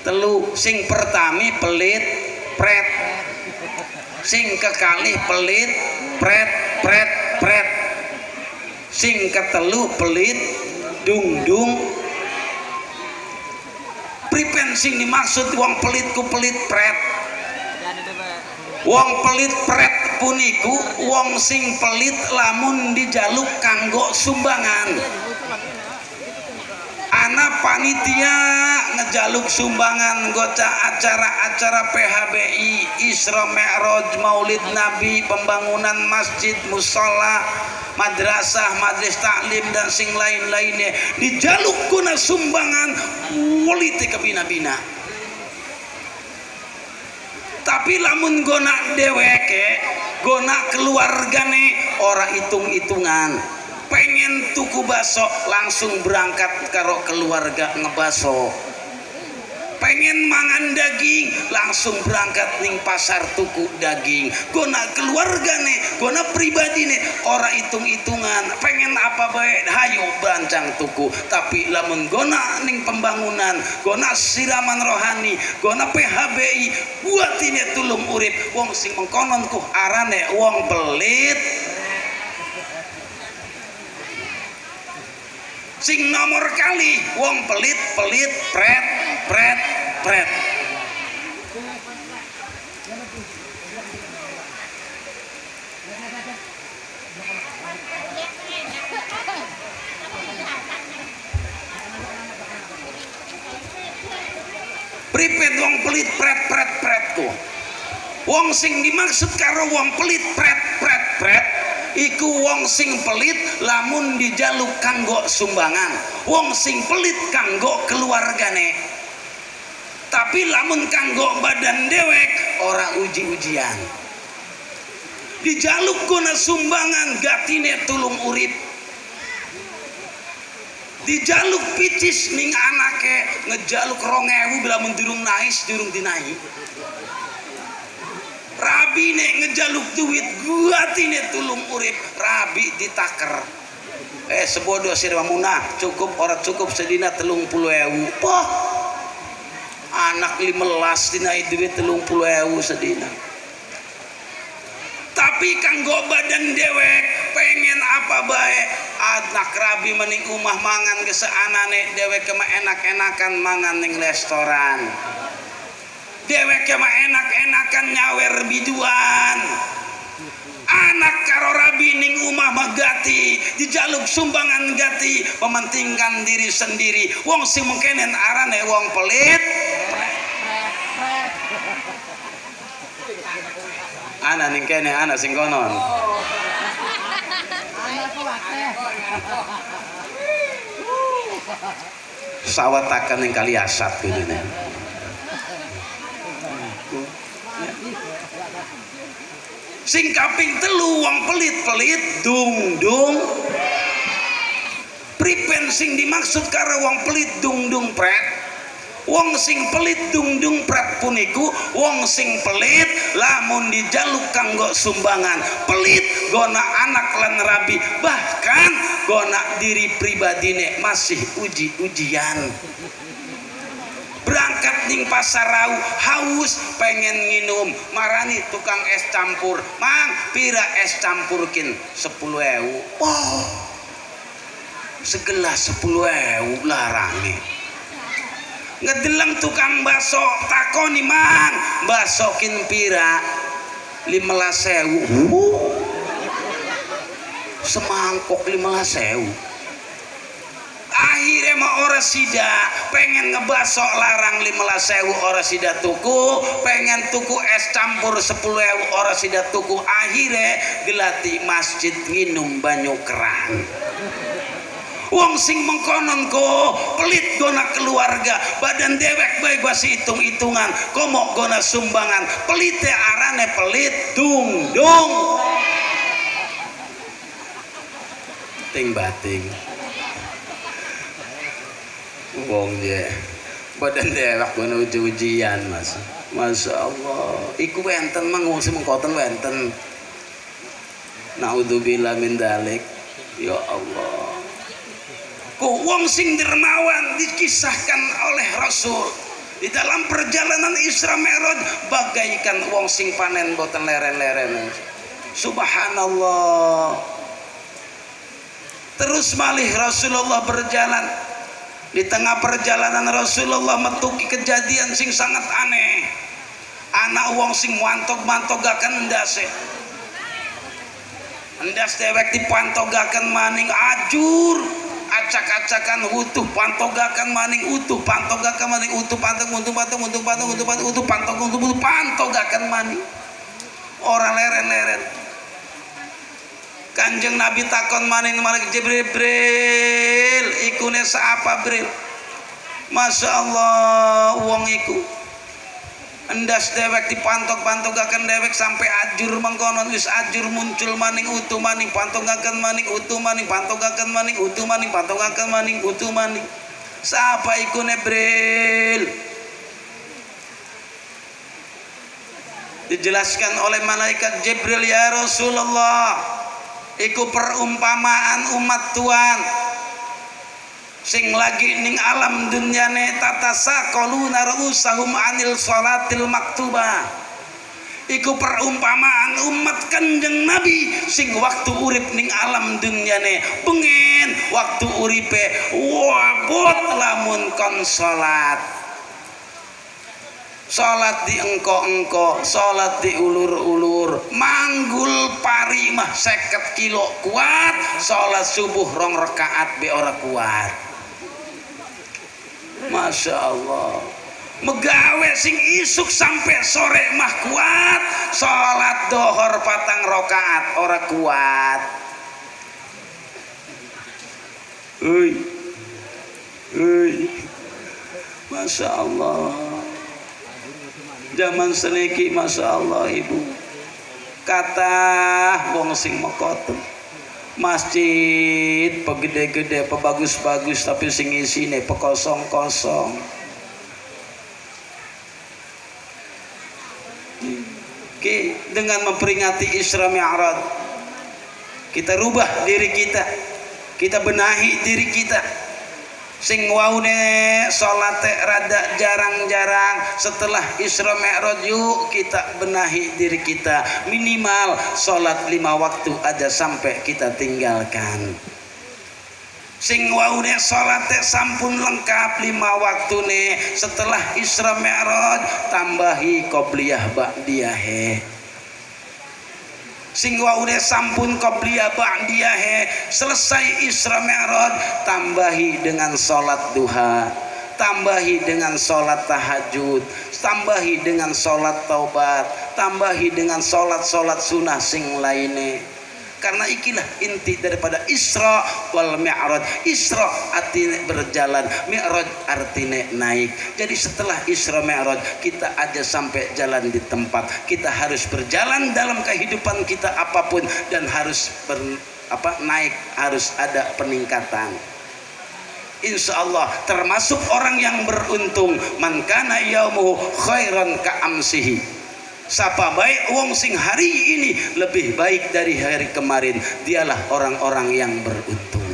telu sing pertami pelit pret sing kekalih pelit pret pret pret sing ketelu pelit dung dung. Pripen sing dimaksud wong pelitku pelit pret. Wong pelit pret puniku wong sing pelit lamun dijaluk kanggo sumbangan. Anak panitia ngejaluk sumbangan goca acara-acara PHBI, Isra Mi'raj, Maulid Nabi, pembangunan masjid, musola, madrasah, majlis taklim dan sing lain-lainnya dijaluk guna sumbangan walite kebina-bina. Tapi lamun gona deweke, gona keluargane ora hitung-hitungan. Pengen tuku baso langsung berangkat karo keluarga ngebaso. Pengen mangan daging langsung berangkat ning pasar tuku daging. Gona keluargane, gona pribadine ora hitung-hitungan. Pengen apa bae hayu bancang tuku. Tapi lamun gona ning pembangunan, gona siraman rohani, gona PHBI buatine tulung urip wong sing mengkonon ku arane wong pelit. Sing nomor kali wong pelit pelit pret pret pret. Pripet wong pelit pret pret pret ku. Wong sing dimaksud karo wong pelit pret pret pret iku wong sing pelit lamun dijaluk kanggo sumbangan, wong sing pelit kanggo keluargane. Tapi lamun kanggo badan dewek ora uji-ujian. Dijaluk guna sumbangan gatine tulung urip. Dijaluk picis ning anake ngejaluk 2000 bila mendurung nais durung dinai. Rabi nek ngejaluk duit guatine tulung urip rabi ditaker. Sebodoh sirwa munah cukup ora cukup sedina 30.000. Poh anak 15 dinai duit 30.000 sedina. Tapi kanggo badan dewek pengen apa bae anak rabi mending umah mangan keseanane dewek kema enak-enakan mangan ning restoran. Dewek mah enak-enakan nyawer biduan. Anak karo rabi ning umah magati dijaluk sumbangan gati mementingkan diri sendiri. Wong sing mengkenen arane wong pelit. Ana ning kene ana sing konon. Sawatakan ning kali asap gitu nih. Sing kaping telu wong pelit-pelit dung-dung. Pripen sing dimaksud karo wong pelit dung-dung pret. Wong sing pelit dung-dung pret puniku wong sing pelit lamun dijaluk kanggo sumbangan. Pelit gona anak lan rabi, bahkan gona diri pribadine masih uji-ujian. Berangkat ning pasar rau haus pengen nginum marani tukang es campur, mang pira es campurkin 10.000. Oh segelas 10.000 larange. Ngedeleng tukang baso takoni mang basokin pira 15.000. Semangkok 15.000. akhirnya mah ora sida pengen ngebasok larang 15.000 ora sida tuku, pengen tuku es campur 10.000 ora sida tuku, akhirnya gelati masjid nginum banyu keran. Wong sing mengkonon ko pelit gona keluarga, badan dewek baik basi hitung-hitungan, komok gona sumbangan, pelite arane pelit dung dung ting bating. Wong je badan dewek gona uji-ujian mas, masya Allah. Iku wenten mengungsi mengkoten wenten. Naudzubillah min dalik. Ya Allah. Ku wong sing dermawan dikisahkan oleh Rasul di dalam perjalanan Isra Mi'raj bagaikan wong sing panen boten leren-leren. Subhanallah. Terus malih Rasulullah berjalan. Di tengah perjalanan Rasulullah metuki kejadian sing sangat aneh. Anak wong sing mantog-mantogaken ndase. Endas dewek dipantogaken maning ajur. Acak-acakan utuh pantogakan maning utuh pantogakan maning utuh pantogakan maning orang leren-leren. Kanjeng Nabi takon maning malaikat Jibril ikune saapa Bril. Masya Allah wong iku endas dewek dipantok-pantogaken dewek sampai ajur mengkonon wis ajur muncul maning utuh maning pantogaken maning utuh maning pantogaken maning utuh maning pantogaken maning utuh maning. Siapa iku Nebril? Dijelaskan oleh malaikat Jibril, ya Rasulullah, iku perumpamaan umat Tuhan sing lagi ning alam dunyane tatasaqaluna ru'usahum anil salatil maktubah. Iku perumpamaan umat Kanjeng Nabi sing waktu urip ning alam dunyane pengen waktu uripe wabot lamun kon salat. Salat di engko-engko, salat di ulur-ulur, manggul pari mah 50 kilo kuat, salat subuh 2 rakaat be ora kuat. Masya Allah. Megawe sing isuk sampai sore mah kuat, salat dohor 4 rakaat ora kuat. Masya Allah. Zaman seniki masya Allah ibu. Kata wong sing mekoten masjid pegede-gede pebagus-bagus tapi sing isine pekosong-kosong. Dengan memperingati Isra Mi'raj kita rubah diri kita benahi diri kita. Sing waune salate rada jarang-jarang, setelah Isra Mi'raj yuk kita benahi diri kita, minimal salat 5 waktu aja sampai kita tinggalkan. Sing waune salate sampun lengkap 5 waktune, setelah Isra Mi'raj tambahi qobliyah ba'diyah. Sing waune sampun qobliyah ba'diyah, selesai Isra Mi'raj tambahi dengan salat duha, tambahi dengan salat tahajud, tambahi dengan salat taubat, tambahi dengan salat-salat sunnah sing lainnya. Karena ikilah inti daripada Isra wal Mi'raj. Isra artinya berjalan, Mi'raj artinya naik. Jadi setelah Isra Mi'raj kita aja sampai jalan di tempat. Kita harus berjalan dalam kehidupan kita apapun dan harus naik, harus ada peningkatan. Insya Allah termasuk orang yang beruntung. Man kana yaumuhu khairan ka amsihi. Sapa baik wong sing hari ini lebih baik dari hari kemarin, dialah orang-orang yang beruntung.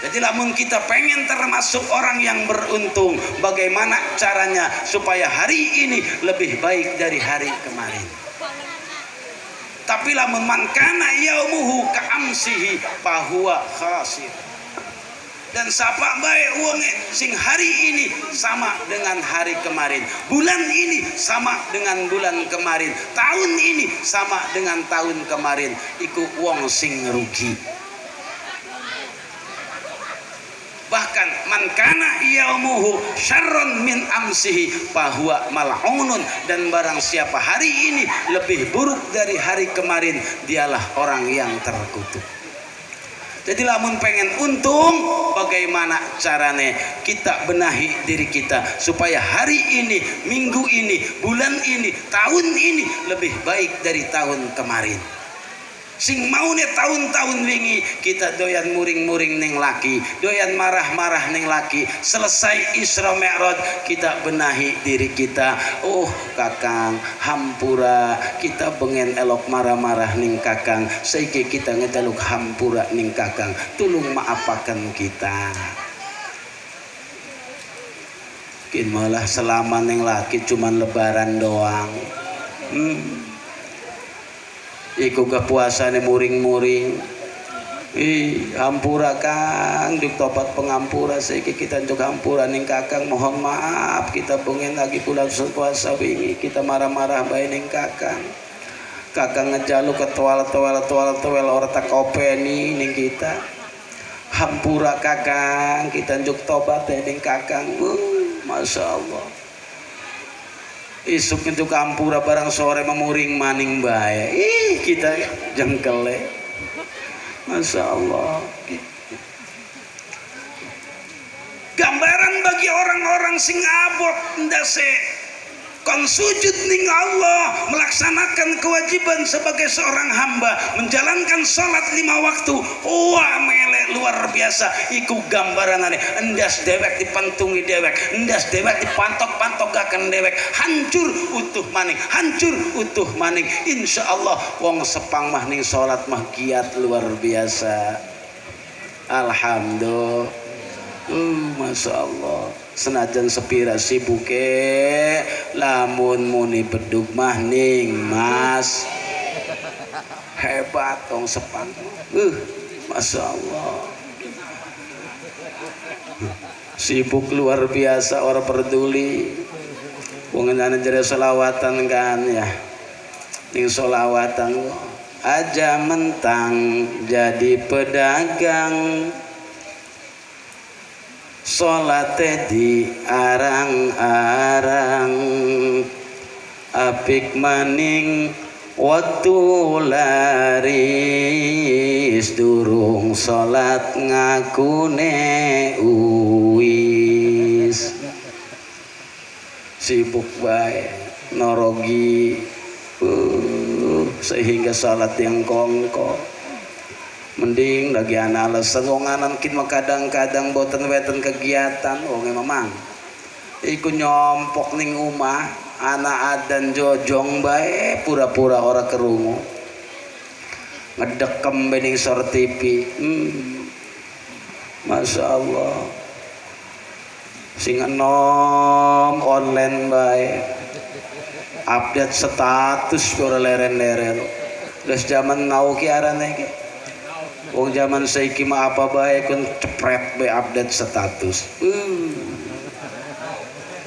Jadi lamun kita pengen termasuk orang yang beruntung, bagaimana caranya supaya hari ini lebih baik dari hari kemarin? Tapi lamun man kana yaumuhu ka amsihi fahuwa khasir. Dan sapa baik wong sing hari ini sama dengan hari kemarin, bulan ini sama dengan bulan kemarin, tahun ini sama dengan tahun kemarin, iku wong sing rugi. mengatakan man kana yaumuhu syarrun min amsihi fahuwa mal'unun, dan barang siapa hari ini lebih buruk dari hari kemarin dialah orang yang terkutuk. Jadi lamun pengen untung, bagaimana caranya kita benahi diri kita supaya hari ini, minggu ini, bulan ini, tahun ini lebih baik dari tahun kemarin. Sing maune tahun-tahun wingi kita doyan muring-muring ning laki, doyan marah-marah ning laki. Selesai Isra Mi'raj kita benahi diri kita. Oh kakang, hampura kita bengen elok marah-marah ning kakang. Saiki kita ngejaluk hampura ning kakang. Tulung maapaken kita. Kin malah selama ning laki cuman lebaran doang. Iku gak puasa nih muring-muring. Hampura kang, juk tobat pengampura saiki kita juk hampura ning kakang. Mohon maaf kita pengen lagi bulan puasa wingi kita marah-marah bae ning kakang. Kakang ngejalu ketual orang tak openi ning kita. Hampura kakang, kita juk tobat ning kakang. Masya Allah. Isuk itu kampura barang sore memuring maning bae. Kita jengkele. Masya Allah. Gambaran bagi orang-orang sing abot ndase kon sujud ning Allah, melaksanakan kewajiban sebagai seorang hamba, menjalankan salat 5 waktu. Wah melek luar biasa. Iku gambaranane endas dewek dipentungi dewek, endas dewek dipantok-pantogaken dewek, hancur utuh maning, hancur utuh maning. Insyaallah wong sepang mah ning salat mah giat luar biasa. Alhamdulillah. Masya Allah. Senajan sepira sibuke lamun muni bedug mah ning mas hebat tong sepang. Masya Allah. Sibuk luar biasa, orang peduli. Wong ngene jere selawatan kan ya. Ning selawatan aja mentang jadi pedagang, salate di arang-arang, apik maning waktu laris, durung salat ngakune uwis. Sibuk bae norogi sehingga salat yang kongko. Mending lagi anak alasan wong anan kin kadang-kadang boten weten kegiatan wong memang iku nyompok ning omah anak adan jojong bae pura-pura ora kerungu ngedekem bening sor TV. Masya Allah. Sing enom online bae update status ora leren-leren. Geus zaman now ki arane iki. Wong zaman saiki mah apa bae kun cepret bae update status.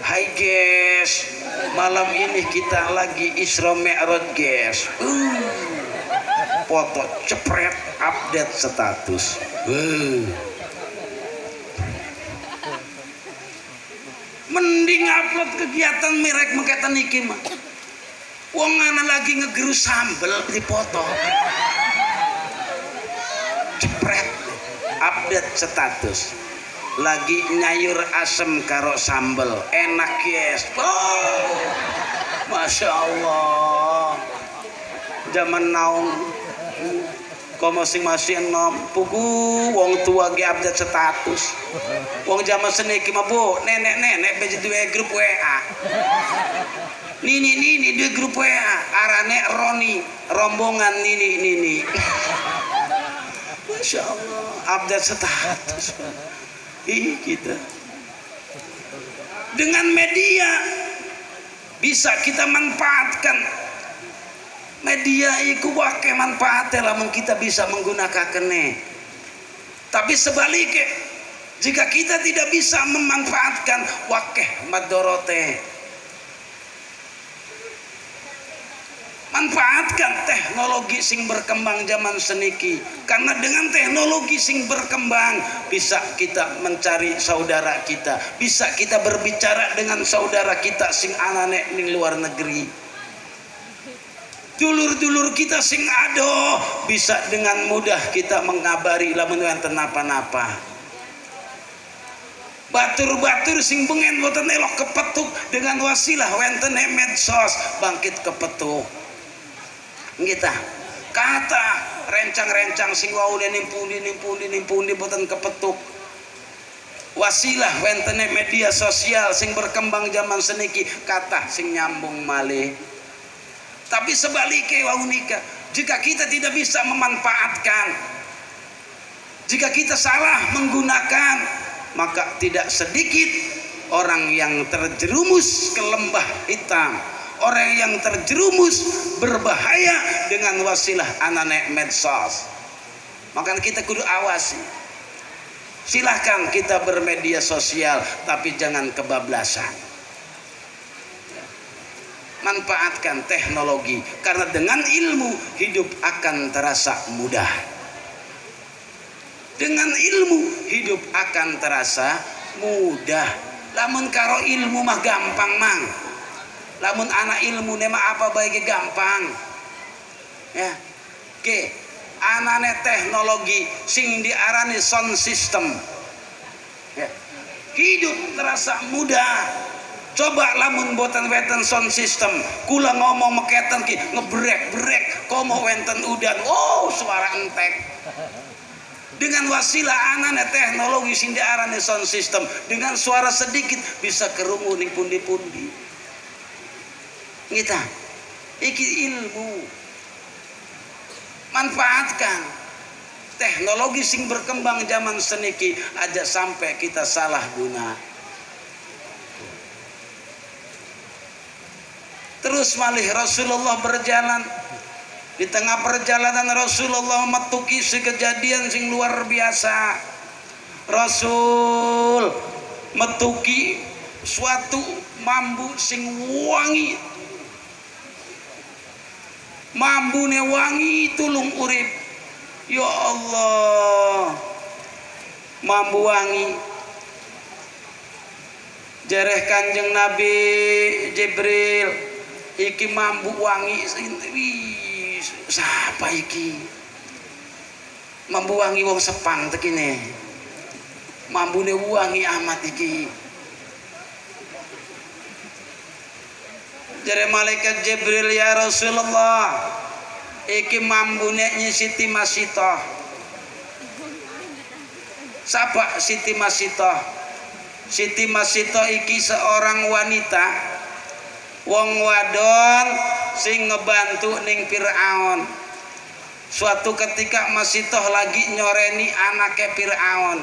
Hai guys, malam ini kita lagi Isra Mi'raj guys. Foto cepret update status. Mending upload kegiatan merek mengketan iki mah. Wong ana lagi ngegerus sambel di foto. Cepret update status lagi nyayur asem karo sambel enak yes. Masya Allah. Zaman naung kau masing-masing nom pugu wong tua ge update status. Wong zaman seniki mah bu nenek-nenek beje duwe grup WA. Nini duwe grup WA arane Roni rombongan nini. Masya Allah, update status. Kita dengan media bisa kita manfaatkan. Media iku wake manfaatnya lamun kita bisa menggunakannya. Tapi sebaliknya, jika kita tidak bisa memanfaatkan wakeh madorote. Manfaatkan teknologi sing berkembang zaman seniki, karena dengan teknologi sing berkembang bisa kita mencari saudara kita, bisa kita berbicara dengan saudara kita sing anane ning luar negeri, dulur-dulur kita sing ado bisa dengan mudah kita mengabari lamun wonten napa-napa. Batur-batur sing bengen boten elok kepetuk dengan wasilah wonten medsos bangkit kepetuk. Kita kata rencang-rencang sing waune nimpundi boten kepetuk. Wasilah wentene media sosial sing berkembang zaman seniki kata sing nyambung malih. Tapi sebaliknya waunika, jika kita tidak bisa memanfaatkan, jika kita salah menggunakan, maka tidak sedikit orang yang terjerumus ke lembah hitam, orang yang terjerumus berbahaya dengan wasilah anane medsos. Maka kita kudu awasi. Silahkan kita bermedia sosial, tapi jangan kebablasan. Manfaatkan teknologi, karena dengan ilmu hidup akan terasa mudah. Dengan ilmu hidup akan terasa mudah. Lamun karo ilmu mah gampang mang. Lamun anak ilmu nema apa baiknya gampang. Ya. Oke. Anane teknologi sing diarani sound system. Ya. Hidup terasa mudah. Coba lamun boten wenten sound system, kula ngomong meketen ki ngebrek-brek, komo wenten udan, oh suara entek. Dengan wasilah anane teknologi sing diarani sound system, dengan suara sedikit bisa kerungu ning pundi-pundi. Ngita, iki ilmu. Manfaatkan teknologi sing berkembang zaman seniki aja sampai kita salah guna. Terus malih Rasulullah berjalan. Di tengah perjalanan Rasulullah metuki sekejadian sing luar biasa. Rasul metuki suatu mambu sing wangi. Mambune wangi tulung urip. Ya Allah. Mambu wangi. Jareh Kanjeng Nabi Jibril, iki mambu wangi, wih, siapa iki? Mambu wangi wong Sepang tekine. Mambune wangi amat iki. Jare malaikat Jibril, ya Rasulullah, iki mambune Nyi Siti Masitoh. Sapa Siti Masitoh? Siti Masitoh iki seorang wanita wong wadon sing ngebantu ning Firaun. Suatu ketika Masitoh lagi nyoreni anake Firaun.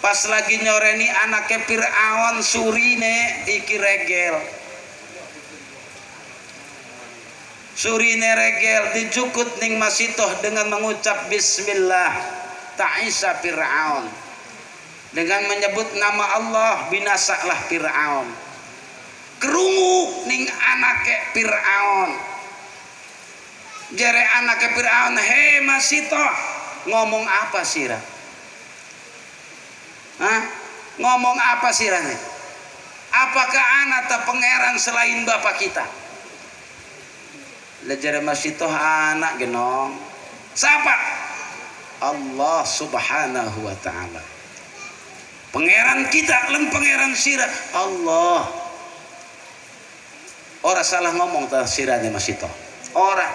Pas lagi nyoreni anake Firaun, surine iki regel. Surine regel dijukut ning Masitoh dengan mengucap bismillah ta'isa Firaun. Dengan menyebut nama Allah binasalah Firaun. Kerungu ning anake Firaun. Jare anake Firaun, "Hei Masitoh, ngomong apa sirah?" Hah? Ngomong apa sirah nih? Apakah anak ta pangeran selain bapak kita? Jare Masitoh, anak genong. Siapa? Allah Subhanahu wa taala. Pangeran kita lan pangeran sirah Allah. Ora salah ngomong ta sirahnya Masitoh. Ora.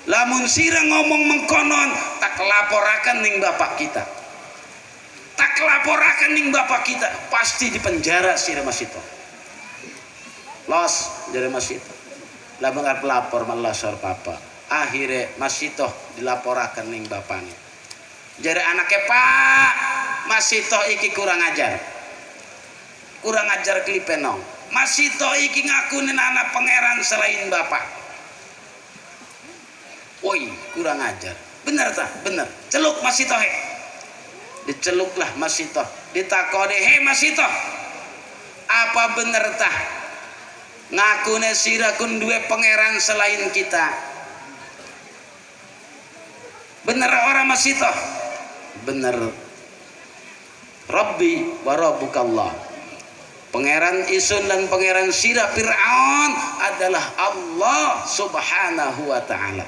Lamun sirah ngomong mengkonon tak laporakan ning bapak kita. Tak laporakan ning bapak kita, pasti dipenjara sirah Masitoh. Los jadi Masitoh. Lamun arep lapor malah sor papa. Akhirnya Masitoh dilaporakan ning bapaknya. Jadi anaknya, Pak, Masitoh iki kurang ajar. Kurang ajar klipenong. Masitoh iki ngakunin anak pangeran selain bapak. Woi, kurang ajar. Bener tak? Bener. Celuk Masitoh. Diceluklah Masitoh. Ditakoni, "Hei Masitoh, apa bener tah ngakune sira kun duwe pangeran selain kita. Bener orang masih toh? Bener. Rabbi wa rabbukallah. Pangeran isun dan pangeran sira Fir'aun adalah Allah subhanahu wa ta'ala.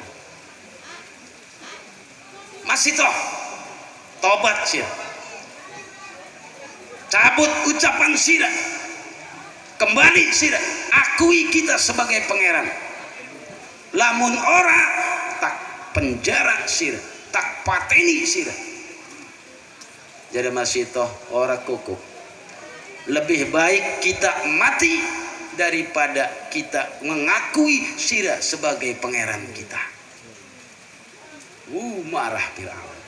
Masih toh tobat sira, cabut ucapan sira, kembali sira, akui kita sebagai pangeran. Lamun ora tak penjara sira, tak pateni sira. Jadi masih toh ora kuku. Lebih baik kita mati daripada kita mengakui sira sebagai pangeran kita. Marah Fir'aun.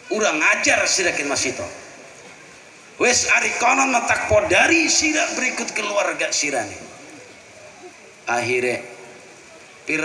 Urang ngajar sirakin masih toh. Wes ari konon matak podari sira berikut keluarga sirane. Akhirnya